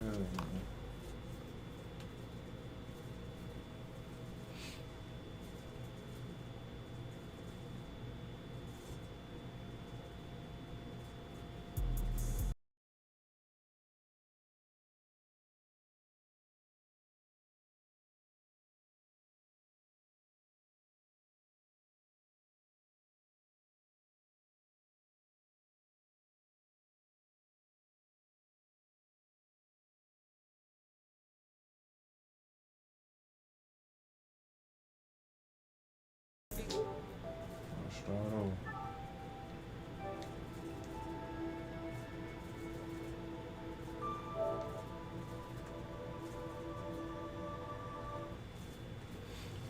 Start over.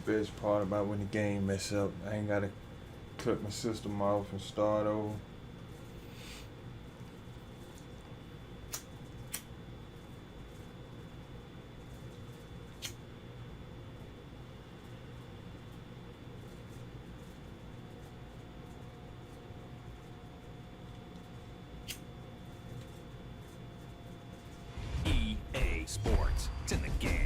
Best part about when the game mess up, I ain't gotta cut my system off and start over. EA Sports. It's in the game.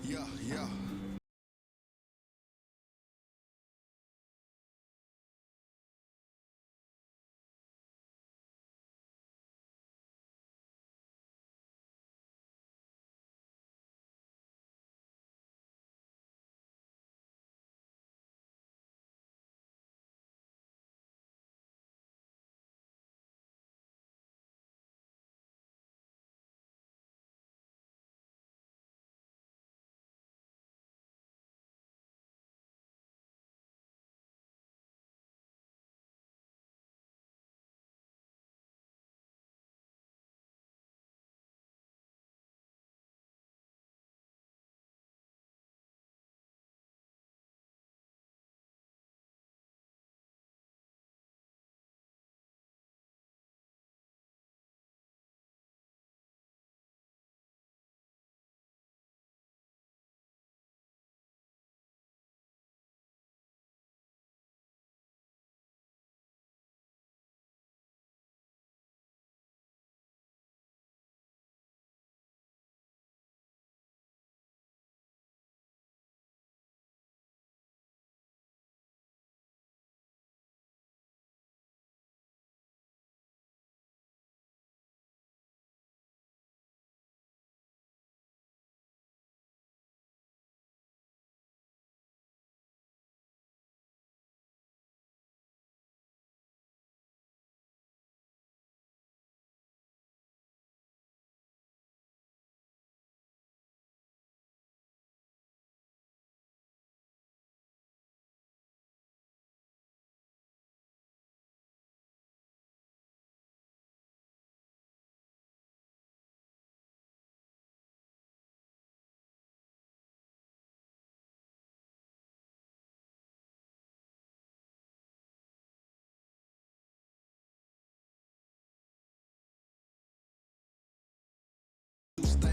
Yeah.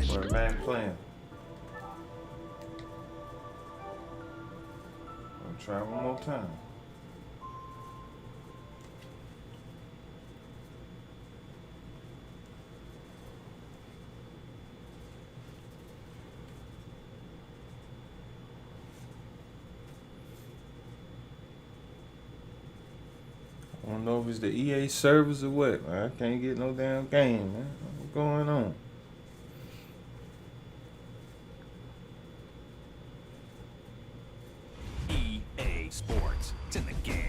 What man playing? I'll try one more time. I don't know if it's the EA servers or what. I can't get no damn game, man. What's going on? EA Sports. It's in the game.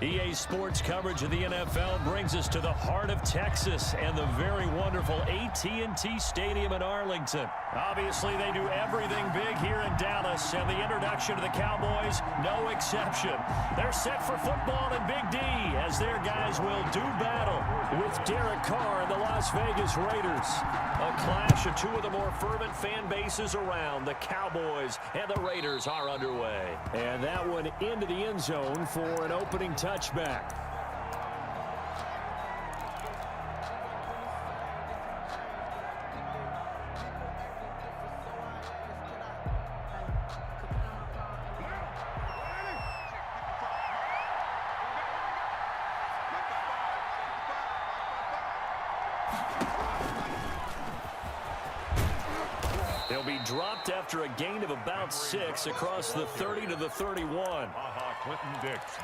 EA Sports coverage of the NFL brings us to the heart of Texas and the very wonderful AT&T Stadium in Arlington. Obviously, they do everything big here in Dallas, and the introduction to the Cowboys, no exception. They're set for football in Big D as their guys will do battle with Derek Carr and the Las Vegas Raiders. A clash of two of the more fervent fan bases around. The Cowboys and the Raiders are underway. And that one into the end zone for an opening touchback. He'll be dropped after a gain of about 6 across the 30 to the 31.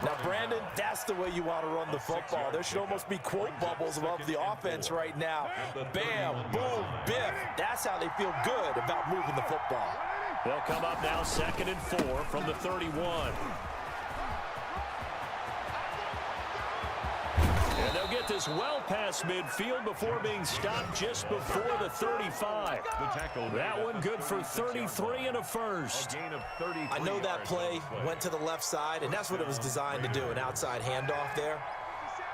Now, Brandon, that's the way you want to run the football. There should almost be quote bubbles above the offense right now. Bam, boom, biff. That's how they feel good about moving the football. They'll come up now 2nd and 4 from the 31. And they'll get this well past midfield before being stopped just before the 35. That one good for 33 and a first. I know that play went to the left side, and that's what it was designed to do, an outside handoff there.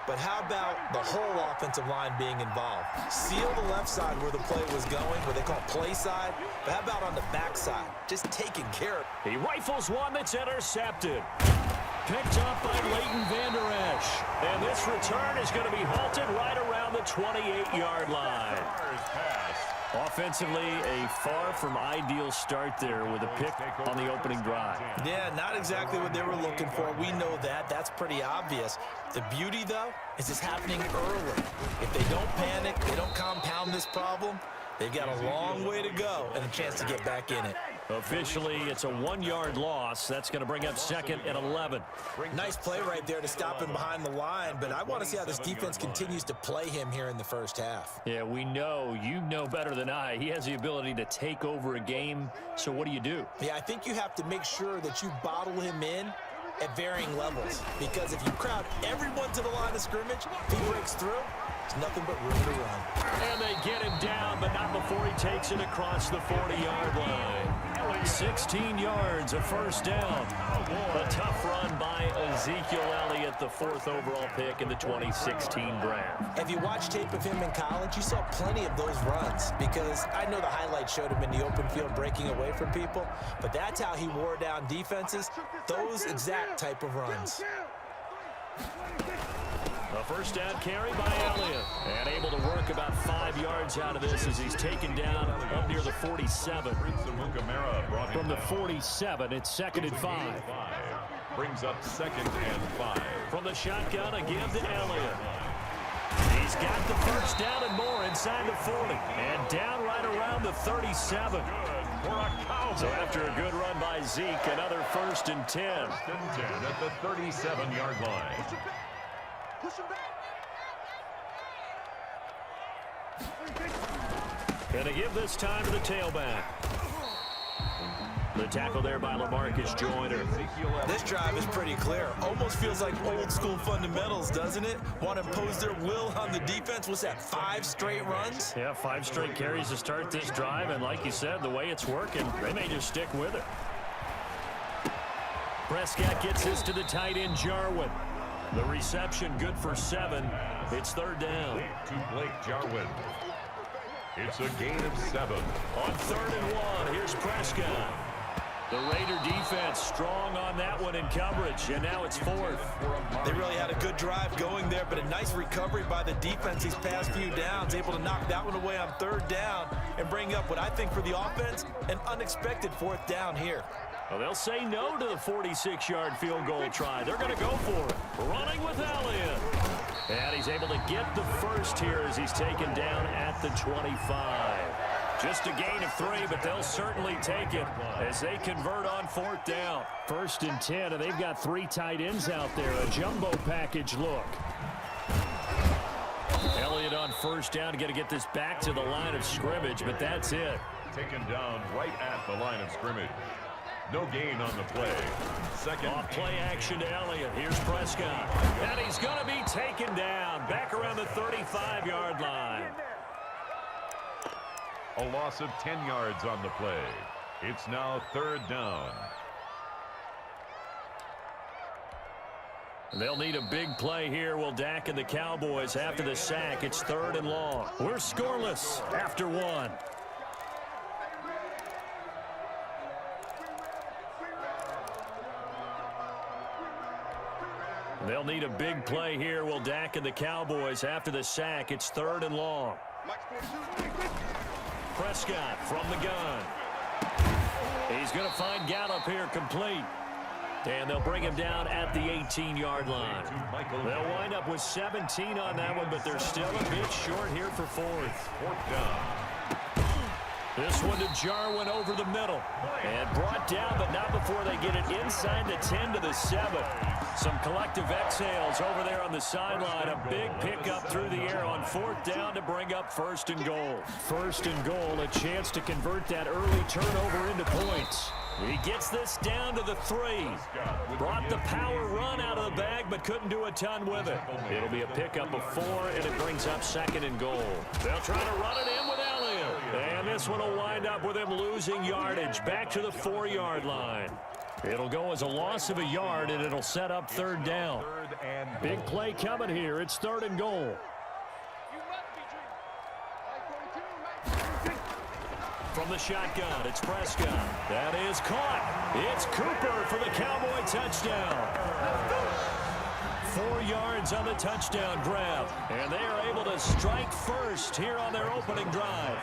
But how about the whole offensive line being involved? Seal the left side where the play was going, what they call play side. But how about on the back side? Just taking care of it. He rifles one that's intercepted. Picked up by Leighton Vander Esch. And this return is going to be halted right around the 28-yard line. Offensively, a far from ideal start there with a pick on the opening drive. Yeah, not exactly what they were looking for. We know that. That's pretty obvious. The beauty, though, is it's happening early. If they don't panic, they don't compound this problem, they've got a long way to go and a chance to get back in it. Officially, it's a 1-yard loss. That's going to bring up 2nd and 11. Nice play right there to stop him behind the line, but I want to see how this defense continues to play him here in the first half. Yeah, we know. You know better than I. He has the ability to take over a game, so what do? Yeah, I think you have to make sure that you bottle him in at varying levels, because if you crowd everyone to the line of scrimmage, if he breaks through, there's nothing but room to run. And they get him down, but not before he takes it across the 40-yard line. 16 yards, a first down. A tough run by Ezekiel Elliott, the 4th overall pick in the 2016 draft. If you watch tape of him in college, you saw plenty of those runs, because I know the highlights showed him in the open field breaking away from people, but that's how he wore down defenses, those exact type of runs. A first down carry by Elliott. And able to work about 5 yards out of this as he's taken down up near the 47. From the 47, it's 2nd and 5. Brings up 2nd and 5. From the shotgun, again to Elliott. He's got the first down and more inside the 40. And down right around the 37. So after a good run by Zeke, another 1st and 10. 1st and 10 at the 37-yard line. Gonna give this time to the tailback. The tackle there by LaMarcus Joyner. This drive is pretty clear. Almost feels like old school fundamentals, doesn't it? Want to impose their will on the defense. What's that, 5 straight runs? Yeah, 5 straight carries to start this drive, and like you said, the way it's working, they may just stick with it. Prescott gets this to the tight end, Jarwin. The reception good for 7. It's 3rd down. To Blake Jarwin. It's a gain of 7. On 3rd and 1, here's Prescott. The Raider defense strong on that one in coverage, and now it's 4th. They really had a good drive going there, but a nice recovery by the defense these past few downs, able to knock that one away on 3rd down and bring up what I think for the offense, an unexpected 4th down here. Well, they'll say no to the 46-yard field goal try. They're going to go for it. Running with Elliott. And he's able to get the first here as he's taken down at the 25. Just a gain of 3, but they'll certainly take it as they convert on 4th down. 1st and 10, and they've got 3 tight ends out there. A jumbo package look. Elliott on 1st down, going to get this back to the line of scrimmage, but that's it. Taken down right at the line of scrimmage. No gain on the play. Second. Off play action to Elliott. Here's Prescott. And he's going to be taken down. Back around the 35-yard line. A loss of 10 yards on the play. It's now 3rd down. They'll need a big play here. Will Dak and the Cowboys after the sack. It's 3rd and long. We're scoreless after 1. They'll need a big play here. Will Dak and the Cowboys after the sack. It's 3rd and long. Prescott from the gun. He's going to find Gallup here complete. And they'll bring him down at the 18-yard line. They'll wind up with 17 on that one, but they're still a bit short here for 4th. 4th down. This one to Jarwin over the middle. And brought down, but not before they get it inside the 10 to the 7. Some collective exhales over there on the sideline. A big pickup through the air on 4th down to bring up 1st and goal. 1st and goal, a chance to convert that early turnover into points. He gets this down to the 3. Brought the power run out of the bag, but couldn't do a ton with it. It'll be a pickup of 4, and it brings up 2nd and goal. They'll try to run it in with Elliott. And this one will wind up with him losing yardage back to the 4-yard line. It'll go as a loss of a yard, and it'll set up 3rd down. Big play coming here. It's 3rd and goal. From the shotgun, it's Prescott. That is caught. It's Cooper for the Cowboy touchdown. 4 yards on the touchdown grab. And they are able to strike first here on their opening drive.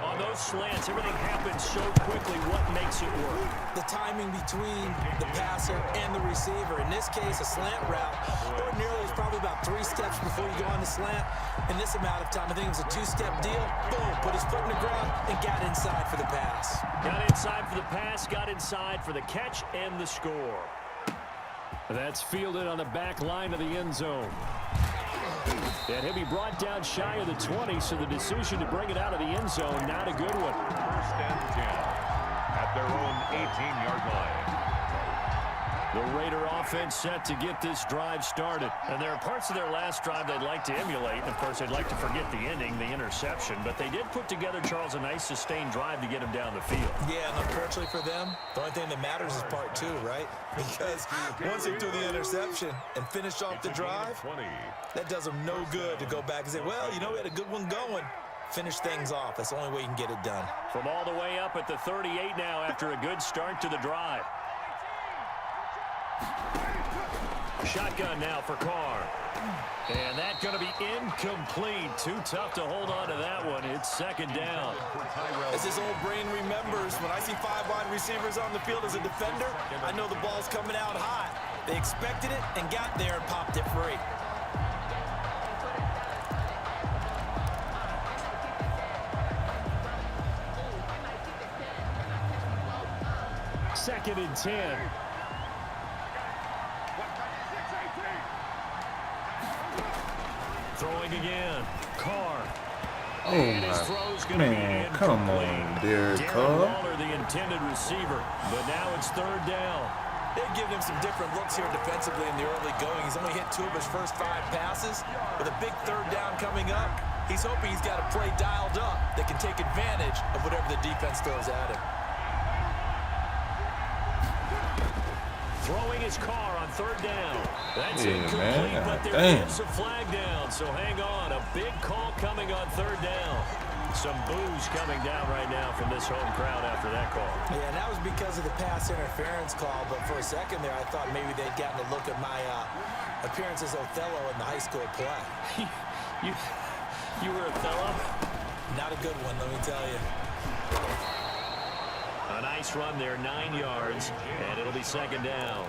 On those slants, everything happens so quickly. What makes it work? The timing between the passer and the receiver. In this case, a slant route ordinarily is probably about 3 steps before you go on the slant. In this amount of time, I think it was a 2-step deal. Boom, put his foot in the ground and got inside for the pass. Got inside for the pass, got inside for the catch and the score. That's fielded on the back line of the end zone. And he'll be brought down shy of the 20, so the decision to bring it out of the end zone, not a good one. 1st and 10 at their own 18-yard line. The Raider offense set to get this drive started. And there are parts of their last drive they'd like to emulate. And, of course, they'd like to forget the ending, the interception. But they did put together, Charles, a nice sustained drive to get him down the field. Yeah, and unfortunately for them, the only thing that matters is part 2, right? Because once they threw the interception and finished off the drive, that does them no good to go back and say, well, you know, we had a good one going. Finish things off. That's the only way you can get it done. From all the way up at the 38 now after a good start to the drive. Shotgun now for Carr. And that's going to be incomplete. Too tough to hold on to that one. It's 2nd down. As his old brain remembers, when I see 5 wide receivers on the field as a defender, I know the ball's coming out hot. They expected it and got there and popped it free. Second and 10. Throwing again. Carr. Oh, and his throw's going to be incomplete. Come on, Derek Carr. Waller, the intended receiver. But now it's 3rd down. They've given him some different looks here defensively in the early going. He's only hit 2 of his first 5 passes. With a big 3rd down coming up, he's hoping he's got a play dialed up that can take advantage of whatever the defense throws at him. Throwing his Carr on 3rd down. That's incomplete, man. but there is a flag down, so hang on. A big call coming on 3rd down. Some boos coming down right now from this home crowd after that call. Yeah, and that was because of the pass interference call, but for a second there, I thought maybe they'd gotten a look at my appearance as Othello in the high school play. You were Othello? Not a good one, let me tell you. A nice run there, 9 yards, and it'll be 2nd down.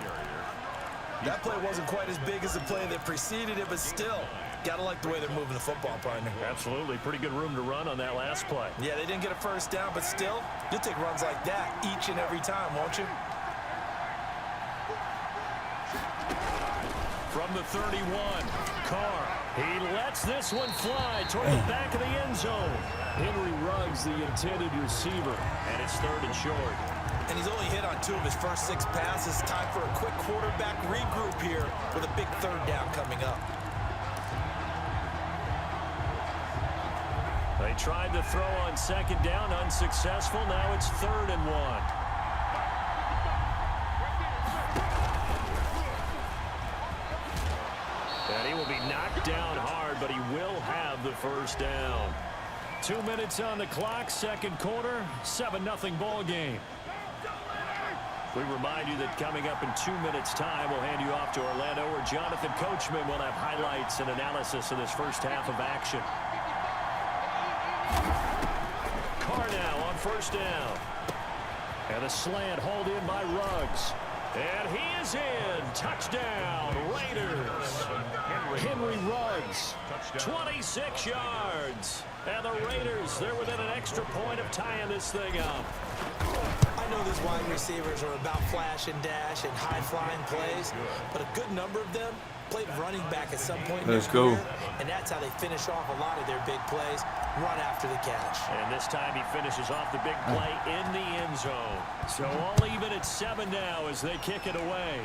That play wasn't quite as big as the play that preceded it, but still, gotta like the way they're moving the football, partner. Absolutely, pretty good room to run on that last play. Yeah, they didn't get a first down, but still, you'll take runs like that each and every time, won't you? From the 31, Carr. He lets this one fly toward the back of the end zone. Henry Ruggs, the intended receiver, and it's 3rd and short. And he's only hit on 2 of his first 6 passes. Time for a quick quarterback regroup here with a big 3rd down coming up. They tried to throw on 2nd down, unsuccessful. Now it's 3rd and 1. And he will be knocked down hard, but he will have the 1st down. 2 minutes on the clock, 2nd quarter, 7-0 ball game. We remind you that coming up in 2 minutes' time, we'll hand you off to Orlando, where Jonathan Coachman will have highlights and analysis of this first half of action. Carr now on 1st down. And a slant hauled in by Ruggs. And he is in. Touchdown, Raiders. Henry Ruggs, 26 yards. And the Raiders, they're within an extra point of tying this thing up. I know these wide receivers are about flash and dash and high-flying plays, but a good number of them played running back at some point in their career, and that's how they finish off a lot of their big plays, run after the catch. And this time he finishes off the big play in the end zone. So all even at 7 now as they kick it away.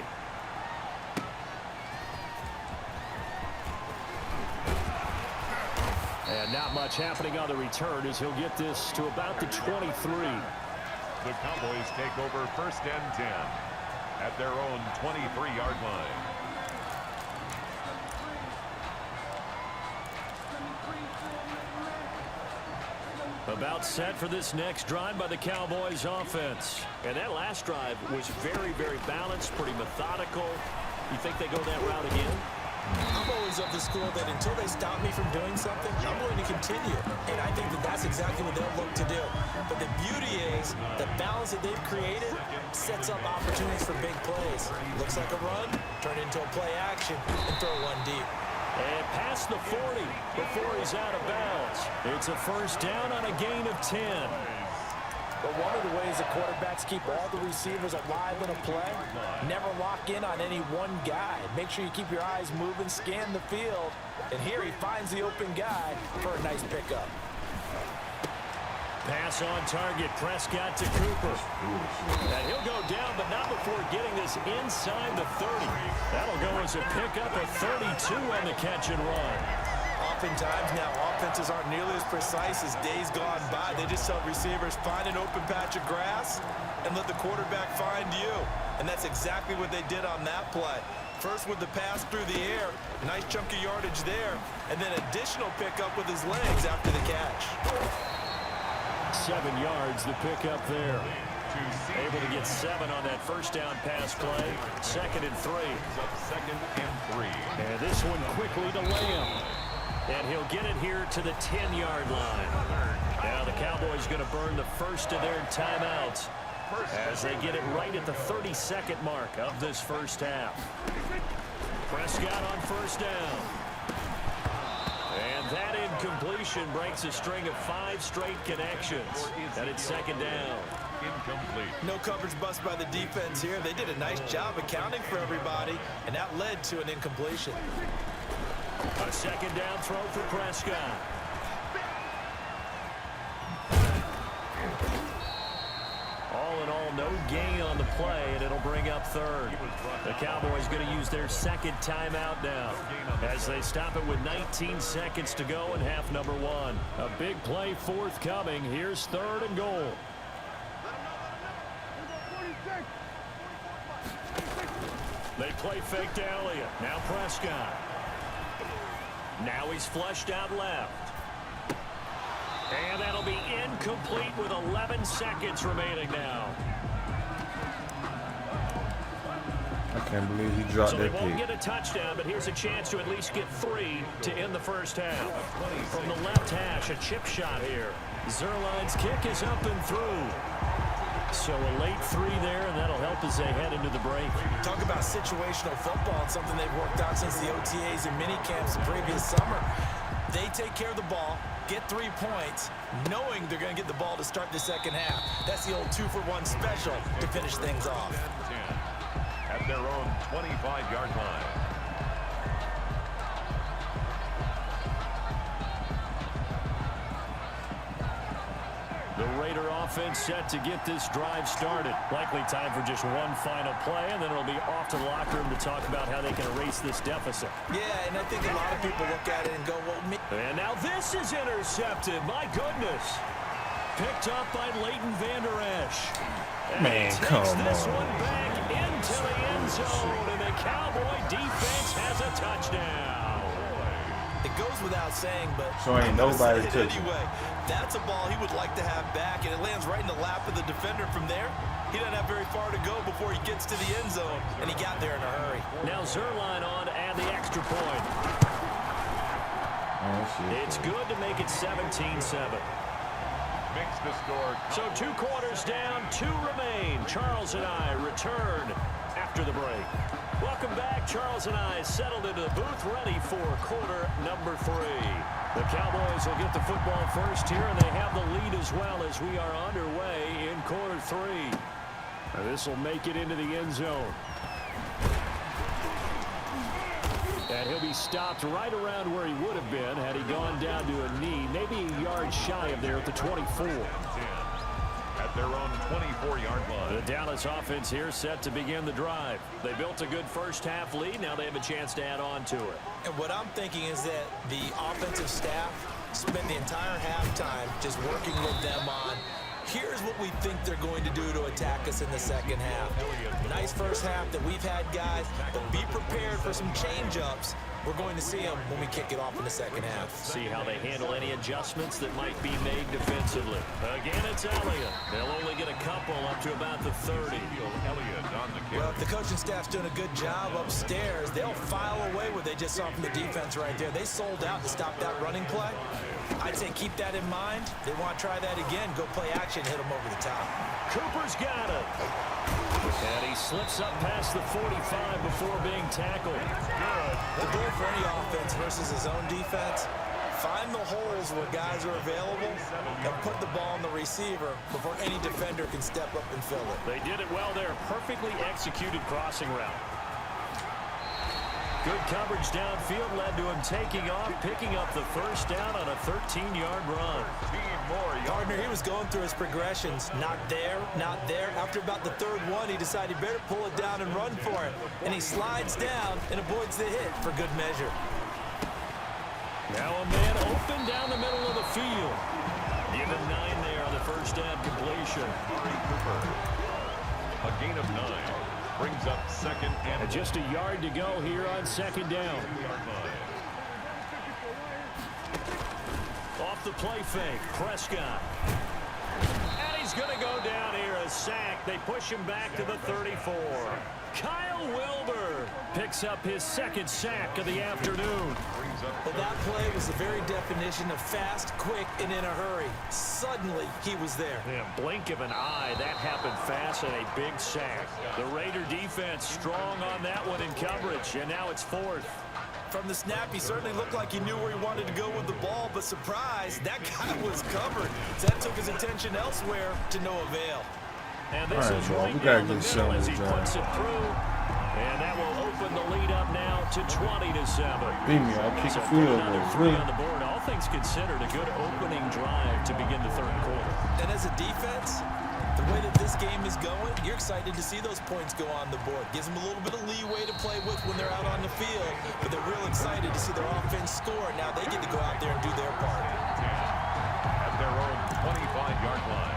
And not much happening on the return as he'll get this to about the 23. The Cowboys take over 1st and 10 at their own 23-yard line. About set for this next drive by the Cowboys offense. And that last drive was very, very balanced, pretty methodical. You think they go that route again? I'm always of the school that until they stop me from doing something, I'm going to continue. And I think that that's exactly what they'll look to do. But the beauty is the balance that they've created sets up opportunities for big plays. Looks like a run, turn into a play action, and throw one deep. And past the 40 before he's out of bounds. It's a 1st down on a gain of 10. But one of the ways that quarterbacks keep all the receivers alive in a play, never lock in on any one guy. Make sure you keep your eyes moving, scan the field. And here he finds the open guy for a nice pickup. Pass on target, Prescott to Cooper. And he'll go down, but not before getting this inside the 30. That'll go as a pickup of 32 on the catch and run. Oftentimes now, offenses aren't nearly as precise as days gone by. They just tell receivers, find an open patch of grass and let the quarterback find you. And that's exactly what they did on that play. First with the pass through the air, nice chunk of yardage there, and then additional pickup with his legs after the catch. 7 yards, the pickup there. Able to get 7 on that 1st down pass play. 2nd and 3. 2nd and 3. And this one quickly to Lamb. And he'll get it here to the 10-yard line. Now the Cowboys going to burn the first of their timeouts as they get it right at the 32nd mark of this first half. Prescott on 1st down. And that incompletion breaks a string of 5 straight connections. And it's 2nd down. Incomplete. No coverage bust by the defense here. They did a nice job accounting for everybody, and that led to an incompletion. A 2nd down throw for Prescott. All in all, no gain on the play, and it'll bring up 3rd. The Cowboys going to use their 2nd timeout now as they stop it with 19 seconds to go in half number 1. A big play forthcoming. Here's 3rd and goal. They play fake to Elliott. Now Prescott. Now he's flushed out left. And that'll be incomplete with 11 seconds remaining now. I can't believe he dropped So that they won't pick. get a touchdown, but here's a chance to at least get 3 to end the first half. From the left hash, a chip shot here. Zerline's kick is up and through. So a late 3 there, and that'll help as they head into the break. Talk about situational football. It's something they've worked out since the OTAs and mini camps the previous summer. They take care of the ball, get 3 points, knowing they're going to get the ball to start the second half. That's the old 2-for-1 special to finish things off. At their own 25-yard line. The Raider offense set to get this drive started. Likely time for just one final play, and then it'll be off to the locker room to talk about how they can erase this deficit. Yeah, and I think a lot of people look at it and go, well, me. And now this is intercepted. My goodness. Picked up by Leighton Vander Esch. Man, come on. This one back into the end zone, and the Cowboy defense has a touchdown. It goes without saying, but So ain't nobody it touching. anyway. That's a ball he would like to have back, and it lands right in the lap of the defender from there. He doesn't have very far to go before he gets to the end zone, and he got there in a hurry. Now Zerline on and the extra point. Oh, It's good to make it 17-7. Makes the score. So 2 quarters down, 2 remain. Charles and I return after the break. Welcome back. Charles and I settled into the booth, ready for quarter number 3. The Cowboys will get the football first here, and they have the lead as well as we are underway in quarter 3. This will make it into the end zone. And he'll be stopped right around where he would have been had he gone down to a knee, maybe a yard shy of there at the 24. At their own 24-yard line. The Dallas offense here set to begin the drive. They built a good first-half lead. Now they have a chance to add on to it. And what I'm thinking is that the offensive staff spent the entire halftime just working with them on, here's what we think they're going to do to attack us in the second half. Nice first half that we've had, guys, but be prepared for some change-ups. We're going to see them when we kick it off in the second half. See how they handle any adjustments that might be made defensively. Again, it's Elliott. They'll only get a couple up to about the 30. Elliott on the kick. Well, if the coaching staff's doing a good job upstairs, they'll file away what they just saw from the defense right there. They sold out to stop that running play. I'd say keep that in mind. They want to try that again. Go play action, hit them over the top. Cooper's got it. And he slips up past the 45 before being tackled. The goal for any offense versus his own defense, find the holes where guys are available and put the ball on the receiver before any defender can step up and fill it. They did it well there. Perfectly executed crossing route. Good coverage downfield led to him taking off, picking up the first down on a 13-yard run. Gardner, he was going through his progressions. Not there, not there. After about the third one, he decided he better pull it down and run for it. And he slides down and avoids the hit for good measure. Now a man open down the middle of the field. Give him 9 there on the first down completion. A gain of 9. Brings up second and just a yard to go here on second down. Off the play fake, Prescott. And he's going to go down here, a sack. They push him back to the 34. Kyle Wilber picks up his second sack of the afternoon. Well, that play was the very definition of fast, quick, and in a hurry. Suddenly, he was there. Yeah, blink of an eye, that happened fast and a big sack. The Raider defense strong on that one in coverage, and now it's 4th. From the snap, he certainly looked like he knew where he wanted to go with the ball, but surprise, that guy was covered. So that took his attention elsewhere to no avail. And this is bro, right we gotta down the get middle as he something puts it through. And that will open the lead up now to 20-7. Beat me, I'll kick So a field another goal. 3 on the board. All things considered, a good opening drive to begin the third quarter. And as a defense, the way that this game is going, you're excited to see those points go on the board. Gives them a little bit of leeway to play with when they're out on the field, but they're real excited to see their offense score. Now they get to go out there and do their part. at their own 25-yard line.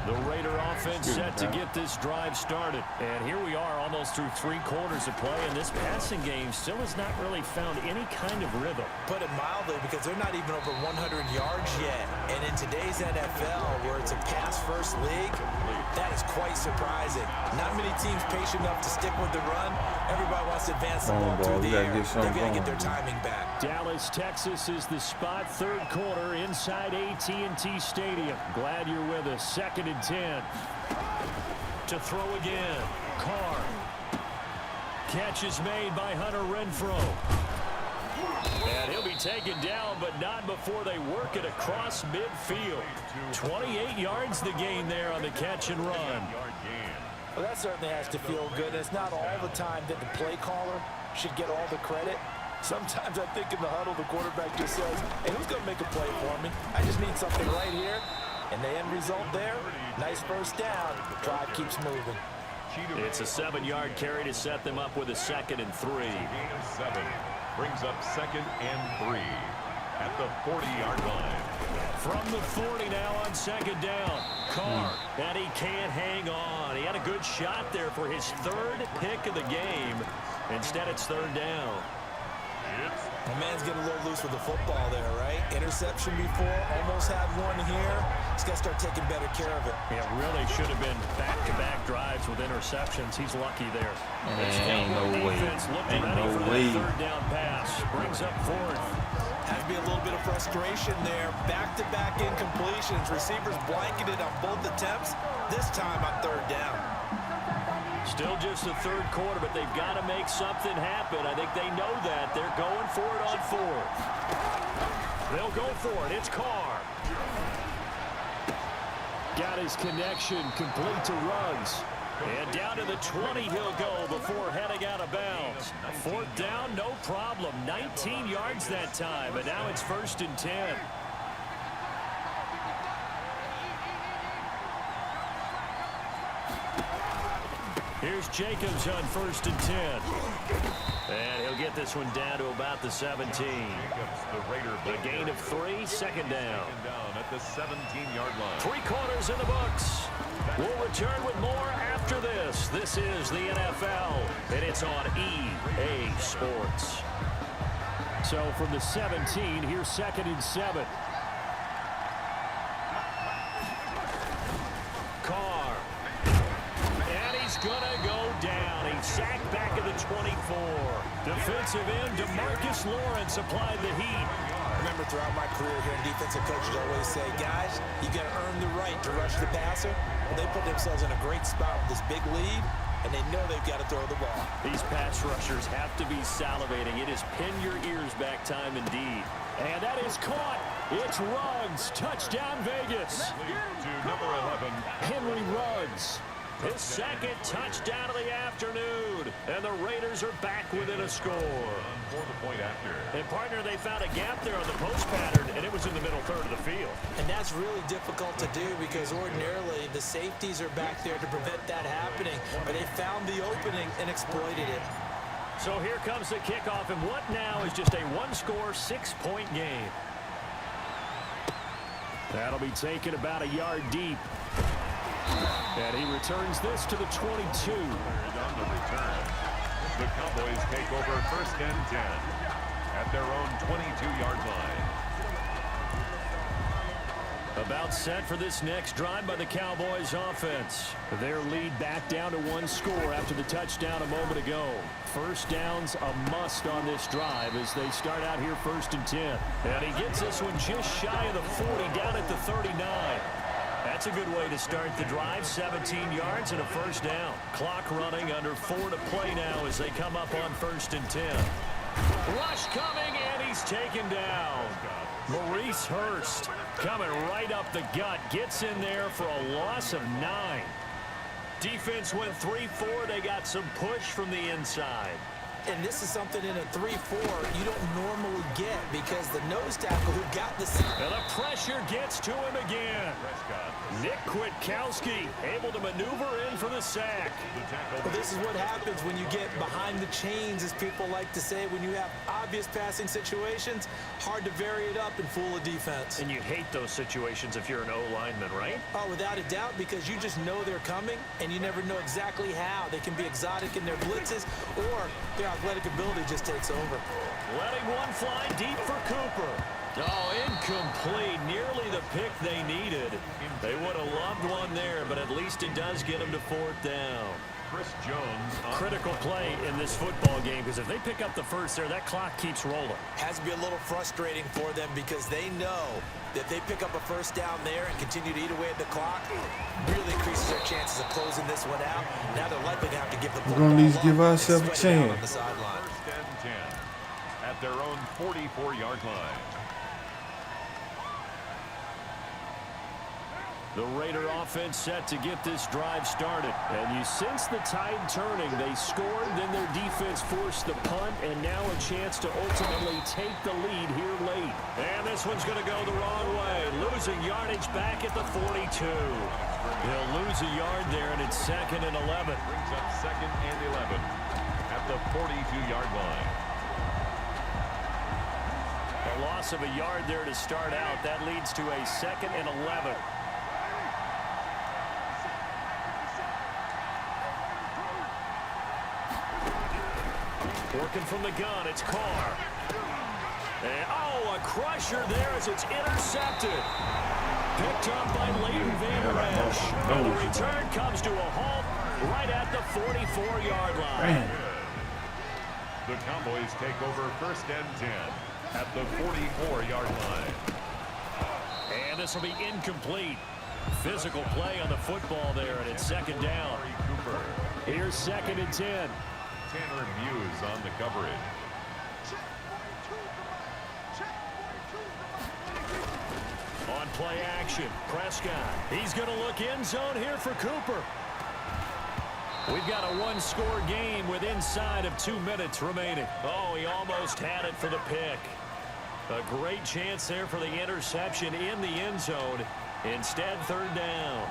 The Raider offense set to get this drive started. And here we are almost through 3 quarters of play, and this passing game still has not really found any kind of rhythm. Put it mildly, because they're not even over 100 yards yet. And in today's NFL, where it's a pass-first league, that is quite surprising. Not many teams patient enough to stick with the run. Everybody wants to advance the ball through the air. They've got to get their timing back. Dallas, Texas is the spot. Third quarter inside AT&T Stadium. Glad you're with us. 2nd and 10. To throw again. Carr. Catch is made by Hunter Renfrow. And he'll be taken down, but not before they work it across midfield. 28 yards the gain there on the catch and run. Well, that certainly has to feel good. It's not all the time that the play caller should get all the credit. Sometimes I think in the huddle, the quarterback just says, hey, who's going to make a play for me? I just need something right here. And the end result there, nice first down. Drive keeps moving. It's a 7-yard carry to set them up with a 2nd and 3. Gain of 7 brings up 2nd and 3 at the 40-yard line. From the 40 now on 2nd down. Carr, and he can't hang on. He had a good shot there for his 3rd pick of the game. Instead, it's 3rd down. The man's getting a little loose with the football there, right? Interception before, almost had one here. He's got to start taking better care of it. Yeah, really should have been back-to-back drives with interceptions. He's lucky there. Ain't no way. Ain't no way. 3rd down pass. Brings up 4th. Has to be a little bit of frustration there. Back-to-back incompletions. Receivers blanketed on both attempts. This time on 3rd down. Still just the 3rd quarter, but they've got to make something happen. I think they know that. They're going for it on 4th. They'll go for it. It's Carr. Got his connection complete to Ruggs. And down to the 20 he'll go before heading out of bounds. 4th down, no problem. 19 yards that time, and now it's 1st and 10. Here's Jacobs on 1st and 10. And he'll get this one down to about the 17. The gain of 3, 2nd down. At the 17-yard line. 3 quarters in the books. We'll return with more after this. This is the NFL, and it's on EA Sports. So from the 17, here's 2nd and 7. Carr. And he's going to go down. He's sacked back at the 24. Defensive end DeMarcus Lawrence applied the heat. Remember, throughout my career here, defensive coaches always say, guys, you got to earn the right to rush the passer. Well, they put themselves in a great spot with this big lead, and they know they've got to throw the ball. These pass rushers have to be salivating. It is pin your ears back time indeed. And that is caught. It's Ruggs. Touchdown, Vegas. To number 11. Henry Ruggs. His 2nd touchdown of the afternoon. And the Raiders are back within a score. For the point after. And, partner, they found a gap there on the post pattern, and it was in the middle 3rd of the field. And that's really difficult to do because ordinarily the safeties are back there to prevent that happening. But they found the opening and exploited it. So here comes the kickoff, and what now is just a 1-score, 6-point game. That'll be taken about a yard deep. And he returns this to the 22. On the return, the Cowboys take over 1st and 10 at their own 22-yard line. About set for this next drive by the Cowboys offense. Their lead back down to 1 score after the touchdown a moment ago. 1st down's a must on this drive as they start out here 1st and 10. And he gets this one just shy of the 40 down at the 39. That's a good way to start the drive. 17 yards and a 1st down. Clock running under 4 to play now as they come up on 1st and 10. Rush coming, and he's taken down. Maurice Hurst coming right up the gut. Gets in there for a loss of 9. Defense went 3-4. They got some push from the inside. And this is something in a 3-4 you don't normally get because the nose tackle who got the... And the pressure gets to him again. Nick Kwiatkowski able to maneuver in for the sack. Well, this is what happens when you get behind the chains, as people like to say. When you have obvious passing situations, hard to vary it up and fool a defense. And you hate those situations if you're an O-lineman, right? Oh, without a doubt, because you just know they're coming, and you never know exactly how. They can be exotic in their blitzes, or their athletic ability just takes over. Letting one fly deep for Cooper. Oh, incomplete. Nearly the pick they needed. They would have loved one there, but at least it does get them to 4th down. Chris Jones. Critical play in this football game because if they pick up the 1st there, that clock keeps rolling. Has to be a little frustrating for them because they know that they pick up a 1st down there and continue to eat away at the clock, really increases their chances of closing this one out. Now they're likely to have to give the ball. We're going to at least give ourselves a chance. On the sideline. 1st and 10 at their own 44-yard line. The Raider offense set to get this drive started. And you sense the tide turning. They scored, then their defense forced the punt, and now a chance to ultimately take the lead here late. And this one's going to go the wrong way. Losing yardage back at the 42. He'll lose a yard there, and it's 2nd and 11. Brings up 2nd and 11 at the 42-yard line. A loss of a yard there to start out. That leads to a 2nd and 11. Working from the gun, it's Carr. And, a crusher there as it's intercepted. Picked up by Leighton Vander Esch. And the return comes to a halt right at the 44-yard line. The Cowboys take over 1st and 10 at the 44-yard line. And this will be incomplete. Physical play on the football there, and it's 2nd down. Here's 2nd and 10. Tanner Muse on the coverage. On play action, Prescott. He's going to look end zone here for Cooper. We've got a one-score game with inside of 2 minutes remaining. Oh, he almost had it for the pick. A great chance there for the interception in the end zone. Instead, 3rd down.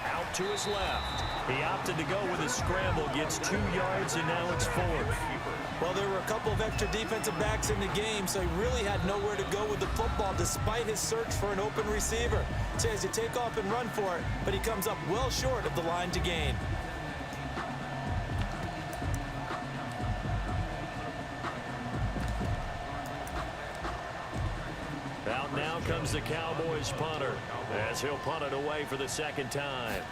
Out to his left. He opted to go with a scramble, gets 2 yards, and now it's 4th. Well, there were a couple of extra defensive backs in the game, so he really had nowhere to go with the football despite his search for an open receiver. Says you take off and run for it, but he comes up well short of the line to gain. Out now comes the Cowboys punter as he'll punt it away for the 2nd time.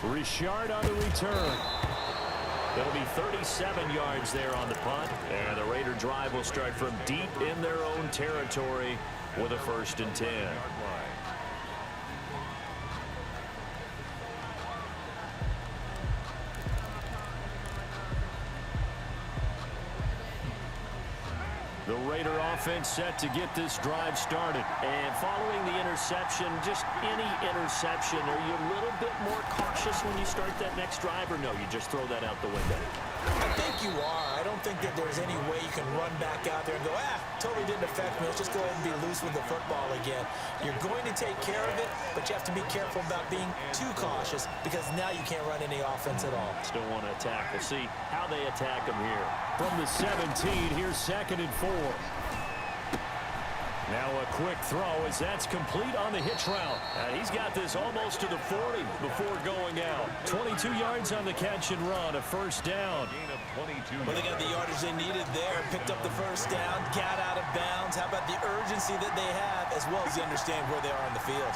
Richard on the return. That'll be 37 yards there on the punt. And the Raider drive will start from deep in their own territory with a 1st and 10. The Raider offense set to get this drive started. And following the interception, just any interception, are you a little bit more cautious when you start that next drive, or no, you just throw that out the window? I think you are. I don't think that there's any way you can run back out there and go, totally didn't affect me. Let's just go ahead and be loose with the football again. You're going to take care of it, but you have to be careful about being too cautious because now you can't run any offense at all. Still want to attack. We'll see how they attack them here. From the 17, here's 2nd and 4. Now a quick throw as that's complete on the hitch route. He's got this almost to the 40 before going out. 22 yards on the catch and run, a 1st down. Well, they got the yardage they needed there, picked up the 1st down, got out of bounds. How about the urgency that they have as well as they understand where they are on the field?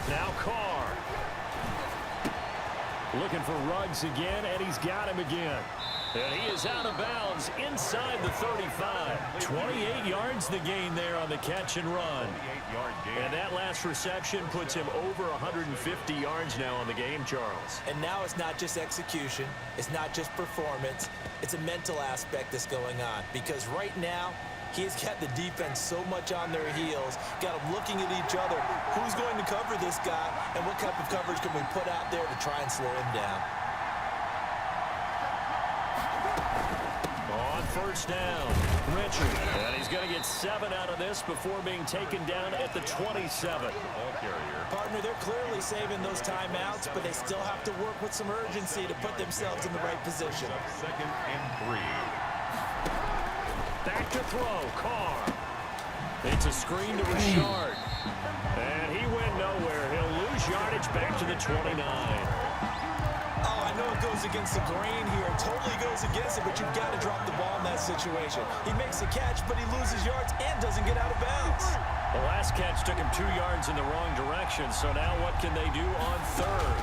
Now Carr. Looking for Ruggs again, and he's got him again. And he is out of bounds inside the 35. 28 yards the gain there on the catch and run. And that last reception puts him over 150 yards now on the game, Charles. And now it's not just execution. It's not just performance. It's a mental aspect that's going on. Because right now, he has got the defense so much on their heels, got them looking at each other. Who's going to cover this guy, and what type of coverage can we put out there to try and slow him down? On 1st down, Richard. And he's going to get 7 out of this before being taken down at the 27. Partner, they're clearly saving those timeouts, but they still have to work with some urgency to put themselves in the right position. 2nd and 3. Back to throw, Carr. It's a screen to Richard. And he went nowhere. He'll lose yardage back to the 29. I know it goes against the grain here. It totally goes against it, but you've got to drop the ball in that situation. He makes a catch, but he loses yards and doesn't get out of bounds. The last catch took him 2 yards in the wrong direction, so now what can they do on 3rd?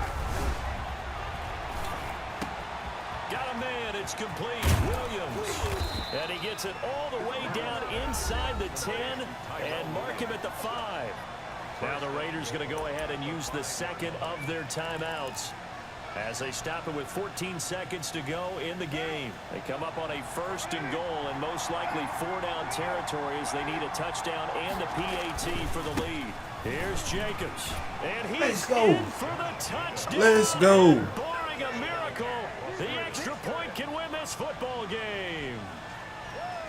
Got a man, it's complete. Williams. And he gets it all the way down inside the 10 and mark him at the 5. Now the Raiders going to go ahead and use the 2nd of their timeouts. As they stop it with 14 seconds to go in the game. They come up on a 1st and goal and most likely 4-down territory as they need a touchdown and a PAT for the lead. Here's Jacobs. And he's in for the touchdown. Let's go. Barring a miracle, the extra point can win this football game.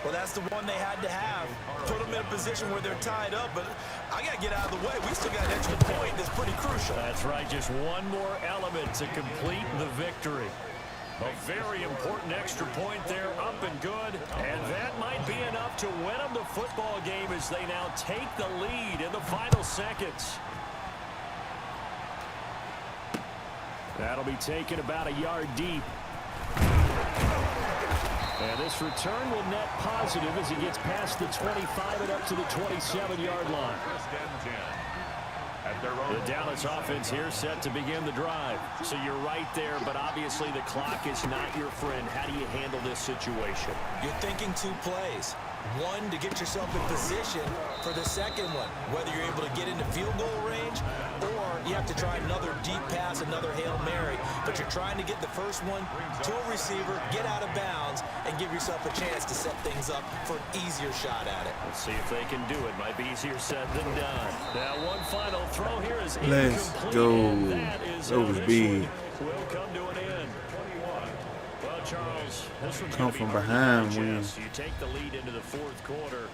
Well, that's the one they had to have. Put them in a position where they're tied up, but I got to get out of the way. We still got an extra point that's pretty crucial. That's right, just one more element to complete the victory. A very important extra point there, up and good. And that might be enough to win them the football game as they now take the lead in the final seconds. That'll be taken about a yard deep. And this return will net positive as he gets past the 25 and up to the 27-yard line. The Dallas offense here set to begin the drive. So you're right there, but obviously the clock is not your friend. How do you handle this situation? You're thinking 2 plays. One, to get yourself in position for the second one, whether you're able to get into field goal range or you have to try another deep pass, another Hail Mary. But you're trying to get the first one to a receiver, get out of bounds, and give yourself a chance to set things up for an easier shot at it. Let's see if they can do it. Might be easier said than done. Now one final throw here is Let's incomplete. go. That is That was this big. one will come to an end. Well, Charles, this one's Come gonna be from hard to behind, digest. You take the lead into the 4th quarter,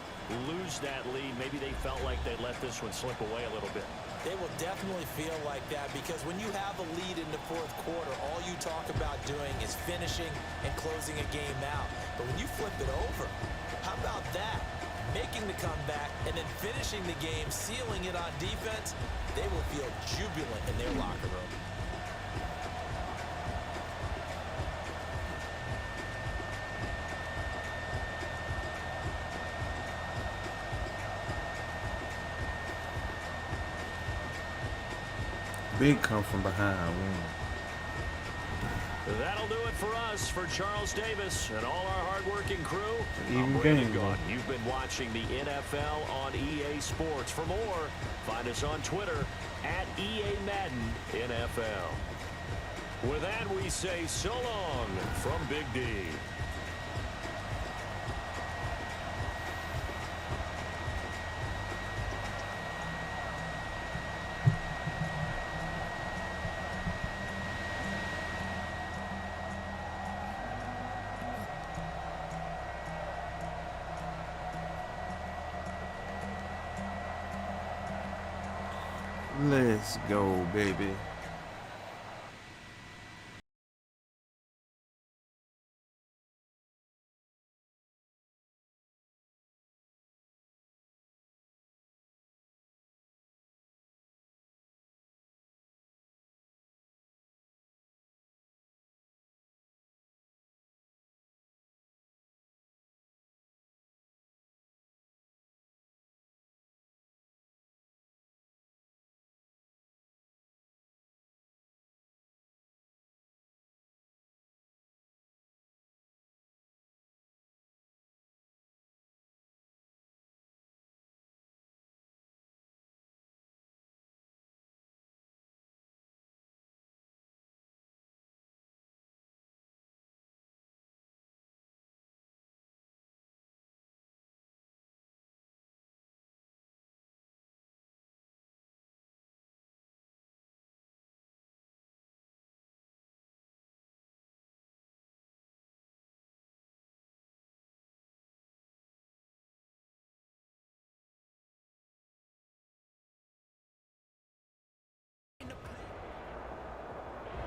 lose that lead. Maybe they felt like they let this one slip away a little bit. They will definitely feel like that because when you have a lead in the 4th quarter, all you talk about doing is finishing and closing a game out. But when you flip it over, how about that? Making the comeback and then finishing the game, sealing it on defense, they will feel jubilant in their locker room. Big come from behind win. That'll do it for us, for Charles Davis and all our hardworking crew. Even I'm Brandon game, Gaudin. You've been watching the NFL on EA Sports. For more, find us on Twitter at EA Madden NFL. With that, we say so long from Big D. Let's go, baby.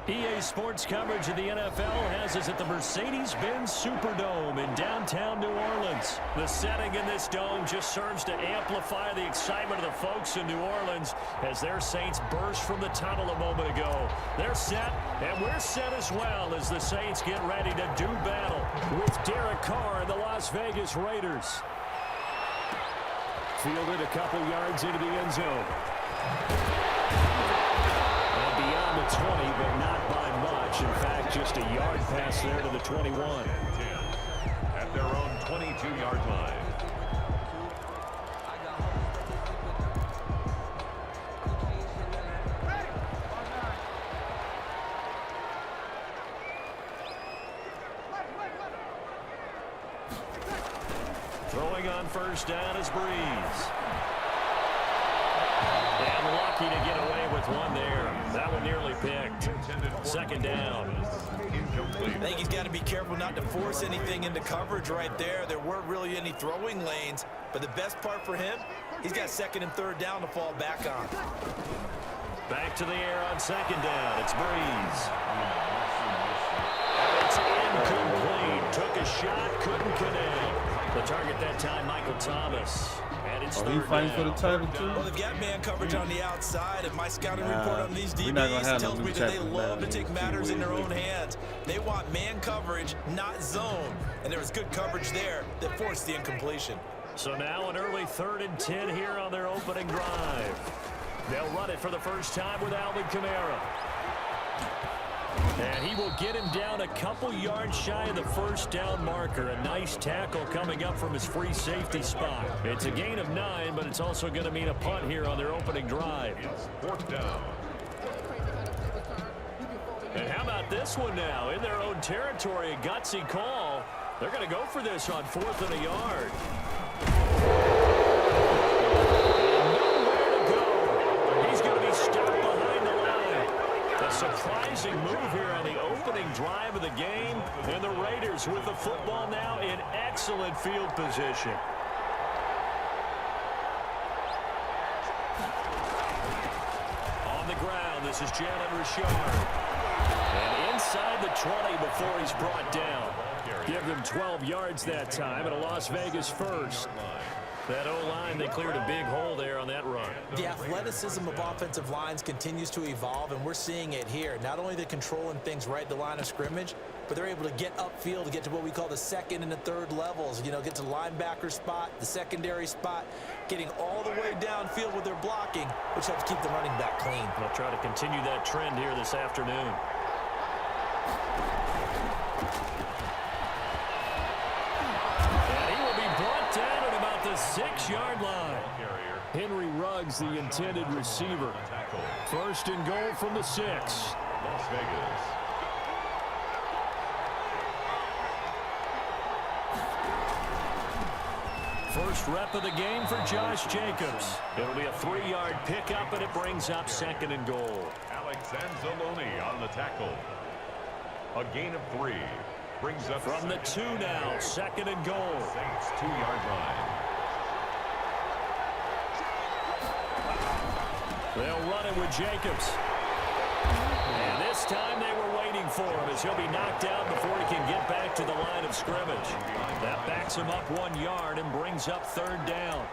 EA Sports coverage of the NFL has us at the Mercedes-Benz Superdome in downtown New Orleans. The setting in this dome just serves to amplify the excitement of the folks in New Orleans as their Saints burst from the tunnel a moment ago. They're set, and we're set as well as the Saints get ready to do battle with Derek Carr and the Las Vegas Raiders. Fielded a couple yards into the end zone. Beyond the 20, but not by much. In fact, just a yard pass there to the 21. At their own 22-yard line. Throwing on first down is Breeze. And lucky to get away with one there. That one nearly picked. Second down. I think he's got to be careful not to force anything into coverage right there. There weren't really any throwing lanes, but the best part for him, he's got second and third down to fall back on. Back to the air on second down. It's Breeze. It's incomplete. Took a shot, couldn't connect. The target that time, Michael Thomas. And it's He fighting for the title too? Well, they've got man coverage on the outside, and my scouting report on these DBs tells me that they love to take matters in their own hands. They want man coverage, not zone. And there was good coverage there that forced the incompletion. So now an early 3rd and 10 here on their opening drive. They'll run it for the first time with Alvin Kamara. And he will get him down a couple yards shy of the first down marker. A nice tackle coming up from his free safety spot. It's a gain of 9, but it's also going to mean a punt here on their opening drive. It's 4th down. And how about this one now? In their own territory, a gutsy call. They're going to go for this on 4th and a yard. Nowhere to go. He's going to be stopped behind the line. A surprising move here on the opening drive of the game. And the Raiders with the football now in excellent field position. On the ground, this is Jalen Richard. And inside the 20 before he's brought down. Give them 12 yards that time, and a Las Vegas first. That O-line, they cleared a big hole there on that run. The athleticism of offensive lines continues to evolve, and we're seeing it here. Not only they're controlling things right at the line of scrimmage, but they're able to get upfield to get to what we call the second and the third levels. You know, get to the linebacker spot, the secondary spot, getting all the way downfield with their blocking, which helps keep the running back clean. They'll try to continue that trend here this afternoon. And he will be brought down at about the 6-yard line. Henry Ruggs, the intended receiver. First and goal from the 6. Las Vegas. First rep of the game for Josh Jacobs. It'll be a 3-yard pickup, and it brings up 2nd and goal. Alex Anzalone on the tackle. A gain of 3. Brings up From the 2 now, 2nd and goal. Saints 2-yard line. They'll run it with Jacobs. And this time they were waiting for him as he'll be knocked out before he can get back to the line of scrimmage. That backs him up 1 yard and brings up 3rd down.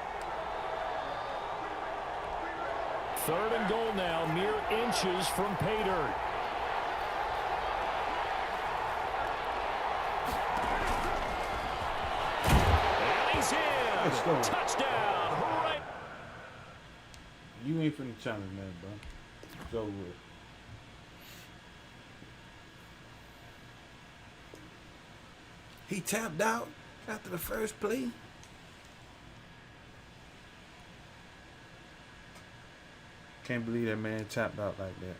3rd and goal now, mere inches from pay dirt. And he's in. Let's go. Touchdown. Right. You ain't finna challenge that, bro. It's over with. He tapped out after the first play. Can't believe that man tapped out like that.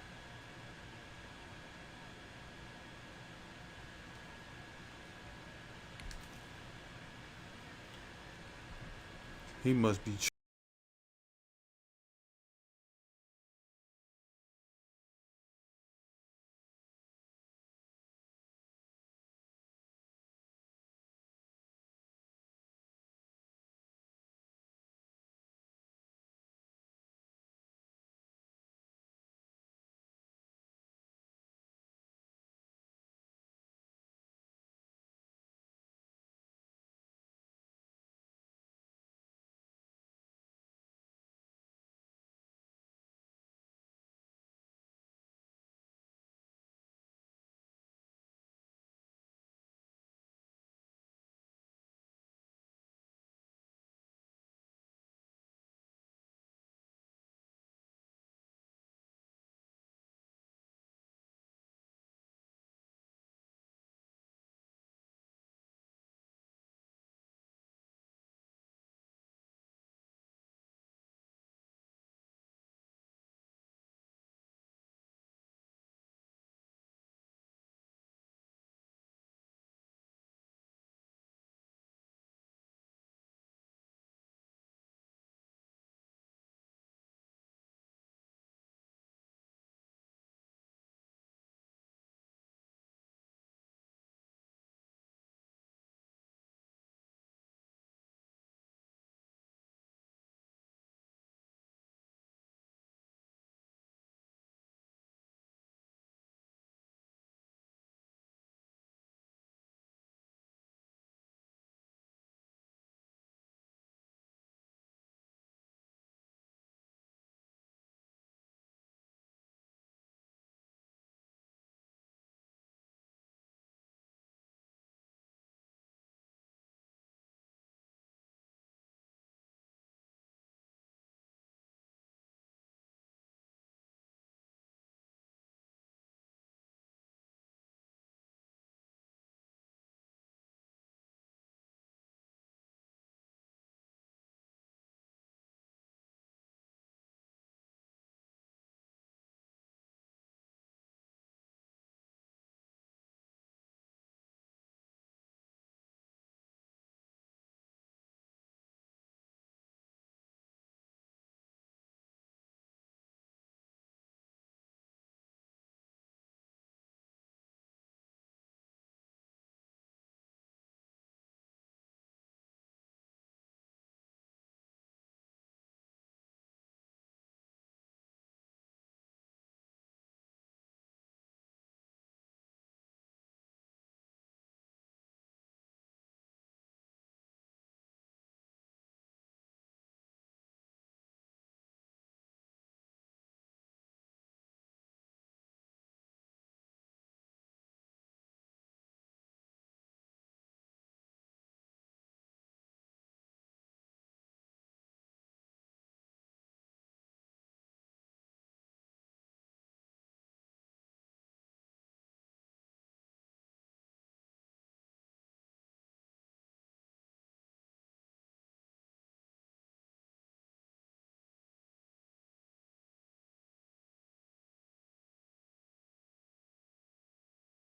He must be